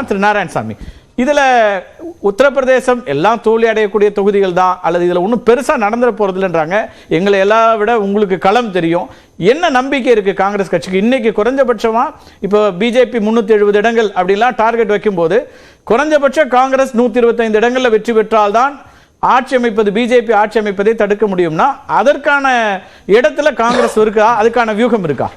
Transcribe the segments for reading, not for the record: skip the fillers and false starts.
திரு நாராயணசாமி, இதில் உத்தரப்பிரதேசம் எல்லாம் தோல்வி அடையக்கூடிய தொகுதிகள் தான், அல்லது இதில் ஒன்றும் பெருசாக நடந்துட போகிறதில்லைன்றாங்க. எங்களை எல்லாம் விட உங்களுக்கு களம் தெரியும். என்ன நம்பிக்கை இருக்குது காங்கிரஸ் கட்சிக்கு? இன்னைக்கு குறைஞ்சபட்சமாக இப்போ பிஜேபி 370 இடங்கள் அப்படிலாம் டார்கெட் வைக்கும்போது குறைஞ்சபட்சம் காங்கிரஸ் 125 இடங்களில் வெற்றி பெற்றால்தான் ஆட்சி அமைப்பது, பிஜேபி ஆட்சி அமைப்பதை தடுக்க முடியும்னா அதற்கான இடத்துல காங்கிரஸ் இருக்கா? அதுக்கான வியூகம் இருக்கா?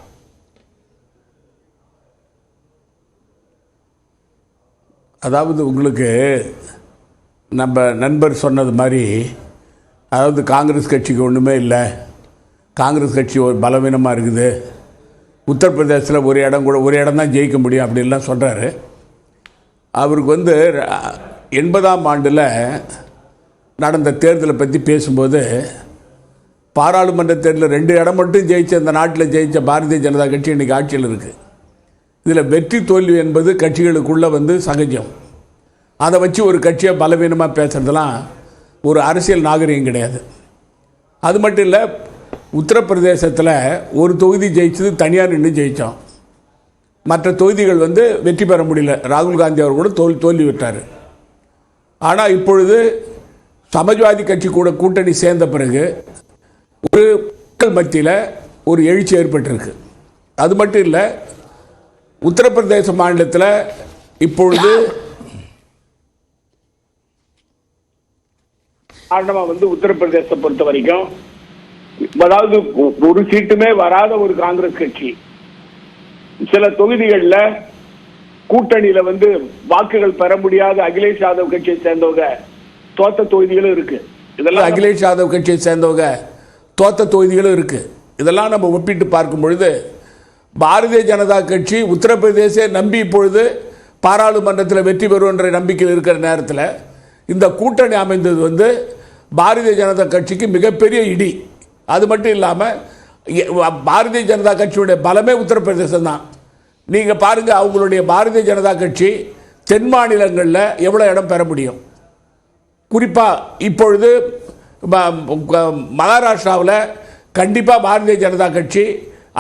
அதாவது உங்களுக்கு நம்ம நண்பர் சொன்னது மாதிரி, அதாவது காங்கிரஸ் கட்சிக்கு ஒன்றுமே இல்லை, காங்கிரஸ் கட்சி ஒரு பலவீனமாக இருக்குது, உத்தரப்பிரதேசத்தில் ஒரு இடம் தான் ஜெயிக்க முடியும் அப்படின்லாம் சொல்கிறாரு. அவருக்கு 80ஆம் ஆண்டில் நடந்த தேர்தலை பற்றி பேசும்போது, பாராளுமன்ற தேர்தலில் 2 இடம் மட்டும் ஜெயிச்ச அந்த நாட்டில் ஜெயித்த பாரதிய ஜனதா கட்சி இன்றைக்கி ஆட்சியில் இருக்குது. இதில் வெற்றி தோல்வி என்பது கட்சிகளுக்குள்ளே சகஜம். அதை வச்சு ஒரு கட்சியை பலவீனமாக பேசுகிறதுலாம் ஒரு அரசியல் நாகரிகம் கிடையாது. அது மட்டும் இல்லை, உத்தரப்பிரதேசத்தில் ஒரு தொகுதி ஜெயிச்சது தனியார் நின்று ஜெயித்தோம். மற்ற தொகுதிகள் வெற்றி பெற முடியல. ராகுல் காந்தி அவர் கூட தோல்வி விட்டார். ஆனால் இப்பொழுது சமாஜ்வாதி கட்சி கூட கூட்டணி சேர்ந்த பிறகு ஒரு மக்கள் மத்தியில் ஒரு எழுச்சி ஏற்பட்டிருக்கு. அது மட்டும் இல்லை, உத்தரப்பிரதேச மாநிலத்தில் இப்பொழுது உத்தரப்பிரதேசத்தை பொறுத்த வரைக்கும் அதாவது ஒரு சீட்டுமே வராத ஒரு காங்கிரஸ் கட்சி சில தொகுதிகளில் கூட்டணியில வாக்குகள் பெற முடியாத அகிலேஷ் யாதவ் கட்சியை சேர்ந்தவங்க தோத்த தொகுதிகளும் இருக்கு. இதெல்லாம் அகிலேஷ் யாதவ் கட்சியை சேர்ந்தவங்க தோத்த தொகுதிகளும் இருக்கு. இதெல்லாம் நம்ம ஒப்பிட்டு பார்க்கும் பொழுது பாரதிய ஜனதா கட்சி உத்தரப்பிரதேச நம்பி இப்பொழுது பாராளுமன்றத்தில் வெற்றி பெறும் என்ற நம்பிக்கையில் இருக்கிற நேரத்தில் இந்த கூட்டணி அமைந்தது பாரதிய ஜனதா கட்சிக்கு மிகப்பெரிய இடி. அது மட்டும் இல்லாமல் பாரதிய ஜனதா கட்சியுடைய பலமே உத்தரப்பிரதேசம் தான். நீங்கள் பாருங்கள், அவங்களுடைய பாரதிய ஜனதா கட்சி தென் மாநிலங்களில் எவ்வளோ இடம் பெற முடியும்? குறிப்பாக இப்பொழுது மகாராஷ்டிராவில் கண்டிப்பாக பாரதிய ஜனதா கட்சி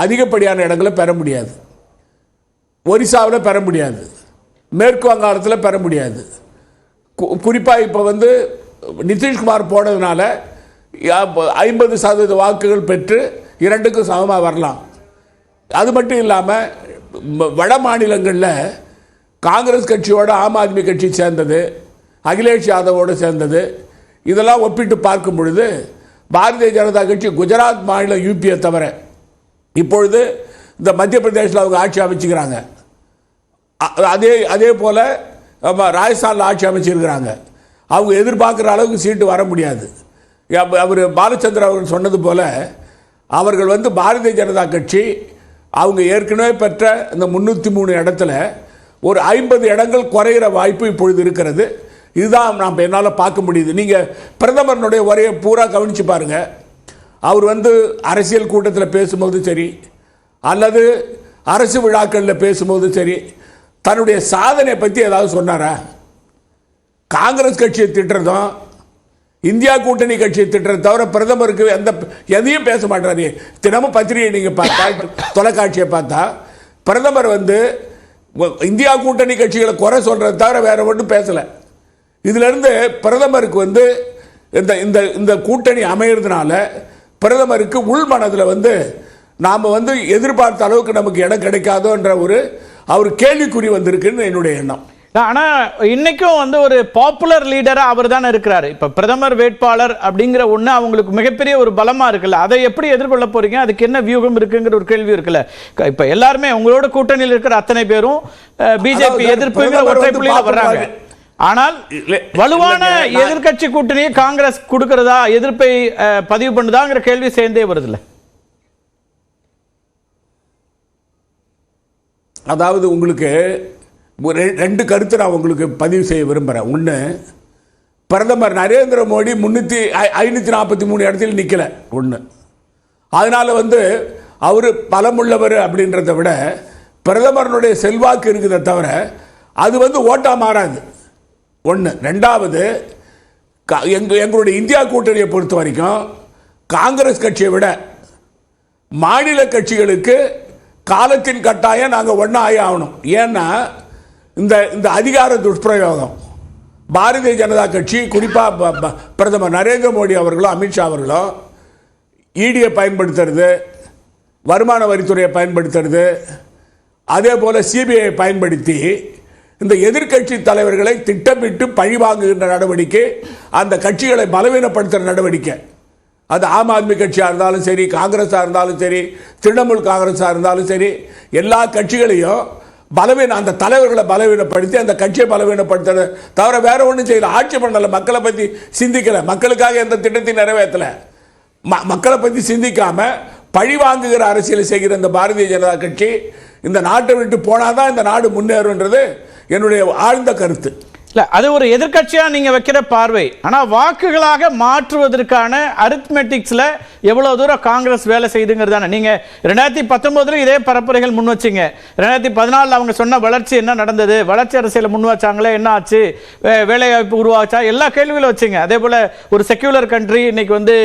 அதிகப்படியான இடங்களை பெற முடியாது. ஒரிசாவில் பெற முடியாது, மேற்கு வங்காளத்தில் பெற முடியாது. குறிப்பாக இப்போ நிதிஷ்குமார் போனதுனால 50% வாக்குகள் பெற்று 2க்கும் சமமாக வரலாம். அது மட்டும் இல்லாமல் வட மாநிலங்களில் காங்கிரஸ் கட்சியோட ஆம் ஆத்மி கட்சி சேர்ந்தது, அகிலேஷ் யாதவோடு சேர்ந்தது, இதெல்லாம் ஒப்பிட்டு பார்க்கும் பொழுது பாரதிய ஜனதா கட்சி குஜராத் மாநிலம் யூபியை தவிர இப்பொழுது இந்த மத்திய பிரதேசில் அவங்க ஆட்சி அமைச்சுக்கிறாங்க. அதே போல் ராஜஸ்தானில் ஆட்சி அமைச்சிருக்கிறாங்க. அவங்க எதிர்பார்க்குற அளவுக்கு சீட்டு வர முடியாது. அவர் பாலச்சந்திர அவர்கள் சொன்னது போல் அவர்கள் பாரதிய ஜனதா கட்சி அவங்க ஏற்கனவே பெற்ற இந்த 303 இடத்துல ஒரு 50 இடங்கள் குறைகிற வாய்ப்பு இப்பொழுது இருக்கிறது. இதுதான் நாம் என்னால் பார்க்க முடியுது. நீங்கள் பிரதமரனுடைய உரையை பூரா கவனித்து பாருங்கள். அவர் அரசியல் கூட்டத்தில் பேசும்போது சரி, அல்லது அரசு விழாக்களில் பேசும்போது சரி, தன்னுடைய சாதனை பற்றி ஏதாவது சொன்னாரா? காங்கிரஸ் கட்சியை திட்டுறதும் இந்தியா கூட்டணி கட்சியை திட்டுறதை தவிர பிரதமருக்கு எதையும் பேச மாட்டாரு. தினமும் பத்திரிகை நீங்கள் பார்த்தா, தொலைக்காட்சியை பார்த்தா, பிரதமர் இந்தியா கூட்டணி கட்சிகளை குறை சொல்கிறத தவிர வேற ஒன்றும் பேசலை. இதிலிருந்து பிரதமருக்கு இந்த கூட்டணி அமைகிறதுனால பிரதமருக்கு உள் மனதில் நாம் எதிர்பார்த்த அளவுக்கு நமக்கு இடம் கிடைக்காதோன்ற அவர் கேள்விக்குறி வந்திருக்குன்னு என்னுடைய எண்ணம். ஆனால் இன்னைக்கும் ஒரு பாப்புலர் லீடராக அவர் தானே இருக்கிறாரு. இப்போ பிரதமர் வேட்பாளர் அப்படிங்கிற ஒன்று அவங்களுக்கு மிகப்பெரிய ஒரு பலமாக இருக்குல்ல, அதை எப்படி எதிர்கொள்ள போறீங்க? அதுக்கு என்ன வியூகம் இருக்குங்கிற ஒரு கேள்வி இருக்குல்ல. இப்போ எல்லாருமே உங்களோட கூட்டணியில் இருக்கிற அத்தனை பேரும் பிஜேபி எதிர்ப்புங்கிற ஒற்றை புள்ளியில் வர்றாங்க. ஆனால் வலுவான எதிர்கட்சி கூட்டணியை காங்கிரஸ் கொடுக்கிறதா, எதிர்ப்பை பதிவு பண்ணுதாங்கிற கேள்வி சேர்ந்தே வருதுல்ல. அதாவது உங்களுக்கு 2 கருத்து நான் உங்களுக்கு பதிவு செய்ய விரும்புகிறேன். ஒன்று, பிரதமர் நரேந்திர மோடி 543 இடத்தில் நிற்கலை. ஒன்று, அதனால் அவர் பலமுள்ளவர் அப்படின்றத விட பிரதமரனுடைய செல்வாக்கு இருக்குதை தவிர அது ஓட்டா மாறாது. ஒன்று. ரெண்டாவது, எங்களுடைய இந்தியா கூட்டணியை பொறுத்த வரைக்கும் காங்கிரஸ் கட்சியை விட மாநில கட்சிகளுக்கு காலத்தின் கட்டாயம் நாங்கள் ஒன்றா ஆகணும். ஏன்னா இந்த அதிகார துஷ்பிரயோகம் பாரதிய ஜனதா கட்சி குறிப்பாக பிரதமர் நரேந்திர மோடி அவர்களும் அமித்ஷா அவர்களும் இடியை பயன்படுத்துறது, வருமான வரித்துறையை பயன்படுத்துறது, அதே போல் சிபிஐ பயன்படுத்தி இந்த எதிர்க்கட்சி தலைவர்களை திட்டமிட்டு பழிவாங்குகின்ற நடவடிக்கை, அந்த கட்சிகளை பலவீனப்படுத்துகிற நடவடிக்கை. அது ஆம் ஆத்மி கட்சியாக இருந்தாலும் சரி, காங்கிரஸாக இருந்தாலும் சரி, திரிணாமுல் காங்கிரஸாக இருந்தாலும் சரி, எல்லா கட்சிகளையும் அந்த தலைவர்களை பலவீனப்படுத்தி அந்த கட்சியை பலவீனப்படுத்துறது தவிர வேற ஒன்றும் செய்யல. ஆட்சி பண்ணல, மக்களை பற்றி சிந்திக்கல, மக்களுக்காக எந்த திட்டத்தையும் நிறைவேற்றல. மக்களை பற்றி சிந்திக்காம பழி வாங்குகிற அரசியலை செய்கிற இந்த பாரதிய ஜனதா கட்சி இந்த நாட்டை விட்டு போனாதான் இந்த நாடு முன்னேறுன்றது என்னுடைய ஆழ்ந்த கருத்து. இல்ல, அது ஒரு எதிர்க்கட்சியா நீங்க வைக்கிற பார்வை. ஆனா வாக்குகளாக மாற்றுவதற்கான அரித்மெட்டிக்ஸ்ல எவ்வளவு தூரம் காங்கிரஸ் வேலை செய்துங்கிறதான. நீங்க 2019 இதே பரப்புரைகள் முன் வச்சீங்க. 2014 அவங்க சொன்ன வளர்ச்சி என்ன நடந்தது, வளர்ச்சி அரசியல முன் வச்சாங்களே என்ன ஆச்சு, வேலைவாய்ப்பு உருவாச்சா, எல்லா கேள்விகளும் வச்சீங்க. அதே போல ஒரு செக்யூலர் கண்ட்ரி இன்னைக்கு வந்து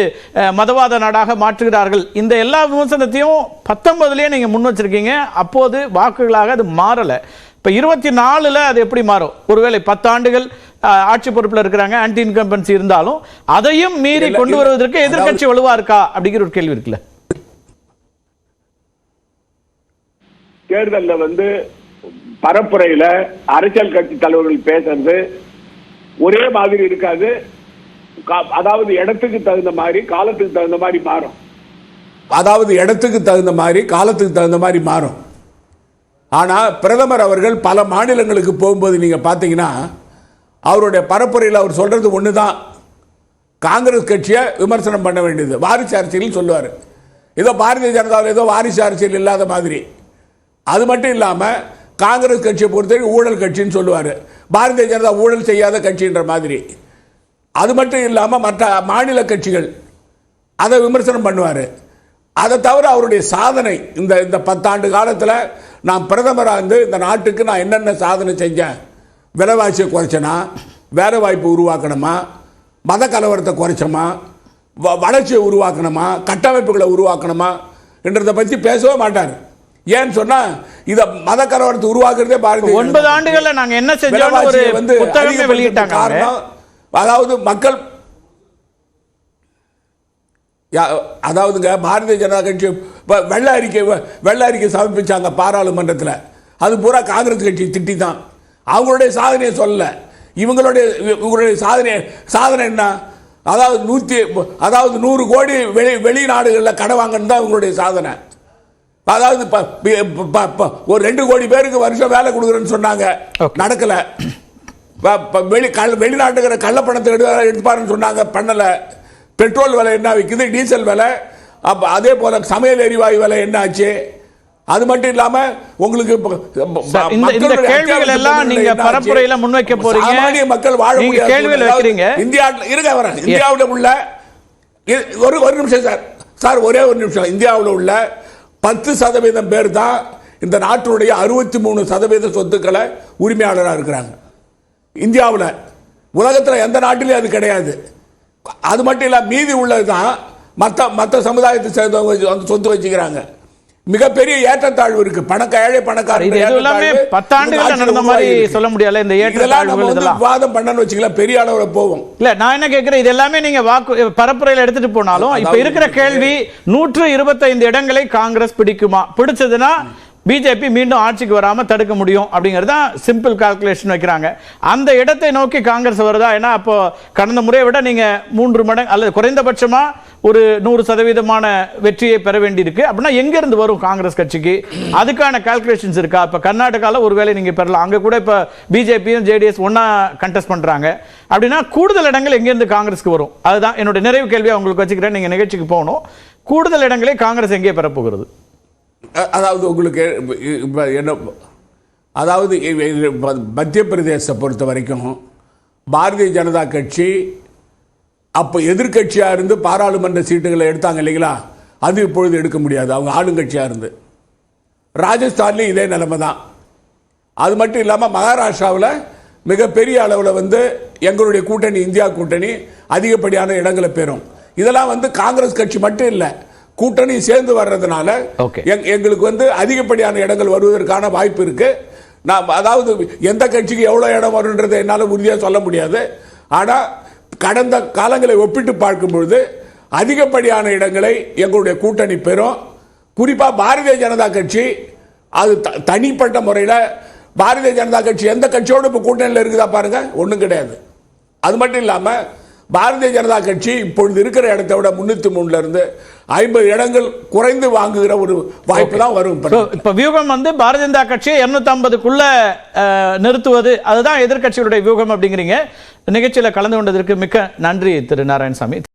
மதவாத நாடாக மாற்றுகிறார்கள். இந்த எல்லா விமர்சனத்தையும் 19லயே நீங்க முன் வச்சிருக்கீங்க. அப்போது வாக்குகளாக அது மாறல. இப்ப 24ல அது எப்படி மாறும்? ஒருவேளை 10 ஆண்டுகள் ஆட்சி பொறுப்பில் இருக்கிறாங்க, ஆன்டி இன்கம்பன்சி இருந்தாலும் அதையும் மீறி கொண்டு வருவதற்கு எதிர்க்கட்சி வலுவா இருக்கா அப்படிங்கிற ஒரு கேள்வி இருக்குல்ல. தேர்தலில் வந்து பரப்புரையில அரசியல் கட்சி தலைவர்கள் பேசுறது ஒரே மாதிரி இருக்காது. அதாவது இடத்துக்கு தகுந்த மாதிரி, காலத்துக்கு தகுந்த மாதிரி மாறும். அதாவது இடத்துக்கு தகுந்த மாதிரி, காலத்துக்கு தகுந்த மாதிரி மாறும். ஆனால் பிரதமர் அவர்கள் பல மாநிலங்களுக்கு போகும்போது நீங்கள் பார்த்தீங்கன்னா அவருடைய பரப்புரையில் அவர் சொல்கிறது ஒன்று தான். காங்கிரஸ் கட்சியை விமர்சனம் பண்ண வேண்டியது, வாரிசு அரசியல் சொல்லுவார். ஏதோ பாரதிய ஜனதாவில் ஏதோ வாரிசு அரசியல் இல்லாத மாதிரி. அது மட்டும் இல்லாமல் காங்கிரஸ் கட்சியை பொறுத்தவரை ஊழல் கட்சின்னு சொல்லுவார், பாரதிய ஜனதா ஊழல் செய்யாத கட்சின்ற மாதிரி. அது மட்டும் இல்லாமல் மற்ற மாநில கட்சிகள் அதை விமர்சனம் பண்ணுவார். அதை தவிர அவருடைய சாதனை இந்த 10 ஆண்டு காலத்தில் நான் பிரதமராக இருந்து இந்த நாட்டுக்கு நான் என்னென்ன சாதனை செஞ்சேன், விலைவாசியை குறைச்சனா, வேலை வாய்ப்பு உருவாக்கணுமா, மத கலவரத்தை குறைச்சோமா, வளர்ச்சியை உருவாக்கணுமா, கட்டமைப்புகளை உருவாக்கணுமா என்றதை பற்றி பேசவே மாட்டார். ஏன்னு சொன்னா இத மத கலவரத்தை உருவாக்குறதே பாரதிய 9 ஆண்டுகள்ல நாங்க என்ன செஞ்சோம் ஒரு புத்தகமே வெளியிட்டாங்க. காரணம் அதாவது மக்கள், அதாவதுங்க பாரதிய ஜனதா கட்சி வெள்ள அறிக்கை சமர்ப்பிச்சாங்க பாராளுமன்றத்தில். அது பூரா காங்கிரஸ் கட்சி திட்டி தான். அவங்களுடைய சாதனையை சொல்லல. இவங்களுடைய சாதனை என்ன? அதாவது 100 கோடி வெளிநாடுகளில் கடை வாங்கன்னு தான் இவங்களுடைய சாதனை. அதாவது ஒரு 2 கோடி பேருக்கு வருஷம் வேலை கொடுக்குறேன்னு சொன்னாங்க, நடக்கல. வெளிநாட்டுக்கிற கள்ளப்பணத்தை எடுப்பாருன்னு சொன்னாங்க, பண்ணல. பெட்ரோல் விலை என்ன விற்குது, டீசல் விலை, அதே போல சமையல் எரிவாயு விலை என்ன ஆச்சு? அது மட்டும் இல்லாம உங்களுக்கு இந்த கேள்விகள் எல்லாம் நீங்க பரப்புரையில முன்வைக்க போறீங்க. சாமானிய மக்கள் வாழ முடியாது கேள்விகள் வைக்கிறீங்க. இந்தியாவில் உள்ள ஒரு நிமிஷம் சார், ஒரே ஒரு நிமிஷம். இந்தியாவில் உள்ள 10% பேர் தான் இந்த நாட்டினுடைய 63% சொத்துக்களை உரிமையாளராக இருக்கிறாங்க. இந்தியாவில், உலகத்தில் எந்த நாட்டிலையும் அது கிடையாது. அது மட்டும் இல்ல, மீதி உள்ளதுதான் மற்ற சமுதாயத்தை சேர்ந்தவங்க அந்த சொத்து வச்சுக்கிறாங்க. மிகப்பெரிய ஏற்றத்தாழ்வு இருக்கு. ஏழை பணக்காரங்க 10 ஆண்டுகள் நடந்த மாதிரி சொல்ல முடியல. இந்த ஏற்றத்தாழ்வு வாதம் பண்ணன்னு வச்சுக்கலாம், பெரிய அளவுல போகும். இல்ல, நான் என்ன கேட்கிறேன், இது எல்லாமே நீங்க பரப்புரையில எடுத்துட்டு போனாலும் இப்ப இருக்கிற கேள்வி 125 இடங்களை காங்கிரஸ் பிடிக்குமா? பிடிச்சதுன்னா பிஜேபி மீண்டும் ஆட்சிக்கு வராம தடுக்க முடியும் அப்படிங்கிறது தான் சிம்பிள் கால்குலேஷன் வைக்கிறாங்க. அந்த இடத்தை நோக்கி காங்கிரஸ் வருதா? ஏன்னா அப்போ கடந்த முறையை விட நீங்க 3 மடங்கு அல்லது குறைந்தபட்சமா ஒரு 100% வெற்றியை பெற வேண்டியிருக்கு. அப்படின்னா எங்க இருந்து வரும் காங்கிரஸ் கட்சிக்கு? அதுக்கான கால்குலேஷன்ஸ் இருக்கா? இப்ப கர்நாடகால ஒருவேளை நீங்க பெறலாம், அங்க கூட இப்ப பிஜேபியும் ஜேடிஎஸ் ஒன்னா கண்டெஸ்ட் பண்றாங்க. அப்படின்னா கூடுதல் இடங்கள் எங்க இருந்து காங்கிரஸ்க்கு வரும்? அதுதான் என்னோட நிறைவு கேள்வியா உங்களுக்கு வச்சுக்கிறேன். நீங்க நிகழ்ச்சிக்கு போகணும். கூடுதல் இடங்களை காங்கிரஸ் எங்கே பெறப்போகிறது? அதாவது உங்களுக்கு என்ன, அதாவது மத்திய பிரதேசத்தை பொறுத்த வரைக்கும் பாரதிய ஜனதா கட்சி அப்போ எதிர்கட்சியாக இருந்து பாராளுமன்ற சீட்டுகளை எடுத்தாங்க இல்லைங்களா, அது இப்பொழுது எடுக்க முடியாது. அவங்க ஆளுங்கட்சியாக இருந்து. ராஜஸ்தான்லேயும் இதே நிலைமை தான். அது மட்டும் இல்லாமல் மகாராஷ்டிராவில் மிகப்பெரிய அளவில் எங்களுடைய கூட்டணி, இந்தியா கூட்டணி அதிகப்படியான இடங்களை பெறும். இதெல்லாம் காங்கிரஸ் கட்சி மட்டும் இல்லை, கூட்டணி சேர்ந்து வர்றதுனால எங்களுக்கு அதிகப்படியான இடங்கள் வருவதற்கான வாய்ப்பு இருக்கு. நான் அதாவது எந்த கட்சிக்கு எவ்வளோ இடம் வரும்ன்றதை என்னால் உறுதியாக சொல்ல முடியாது. ஆனால் கடந்த காலங்களை ஒப்பிட்டு பார்க்கும்பொழுது அதிகப்படியான இடங்களை எங்களுடைய கூட்டணி பெறும். குறிப்பாக பாரதிய ஜனதா கட்சி அது தனிப்பட்ட முறையில் பாரதிய ஜனதா கட்சி எந்த கட்சியோடு இப்போ கூட்டணியில் இருக்குதா பாருங்க, ஒன்றும் கிடையாது. அது மட்டும் இல்லாமல் பாரதிய ஜனதா கட்சி இப்பொழுது இருக்கிற இடத்தை விட 303 இருந்து 50 இடங்கள் குறைந்து வாங்குகிற ஒரு வாய்ப்பு தான் வரும். இப்ப வியூகம் வந்து பாரதிய ஜனதா கட்சியை 250க்குள்ள நிறுத்துவது, அதுதான் எதிர்கட்சிகளுடைய வியூகம் அப்படிங்கிறீங்க. நிகழ்ச்சியில் கலந்து கொண்டதற்கு மிக்க நன்றி திரு நாராயணசாமி.